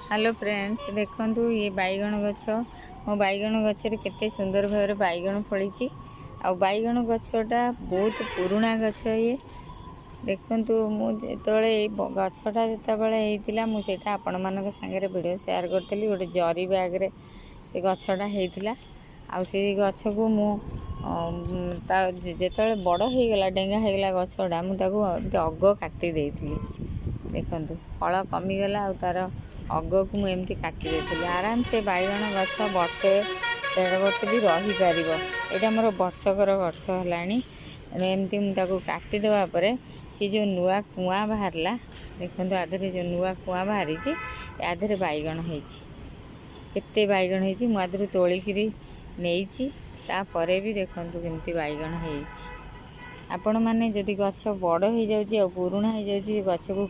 hello friends देखंतु ये बैगण गछ मो बैगण गछरे केते सुंदर भाव बैगण फली आ बैगण गछटा बहुत पुराणा गछ ये देखंतु मुझे गछटा जितेबाला मुझे आपण मान सागर वीडियो शेयर करी गोटे जरी बैग रे से गछटा होता आ गछ को जिते बड़ होगला डेंगा होगला गछटा मुझे अग काटी देखंतु फल कमीगला तार अग को मुझे काटी देती आराम से बैगण गछ वर्षे 1.5 वर्ष भी रही पार यहाँ मोर वर्षकर गछ है एमती मुझे काटिदेवा सी जो नुआ कुआ बाहर देखो आधे जो नुआ कुआ बाहरी आधे बैगण होते बैगण होती तोलिकी नहीं तापर भी देखूँ केमती बैगण हो आपण मैंने जदि गछ बड़ हो जाऊँगी पुराणा हो जाऊँगी गछ को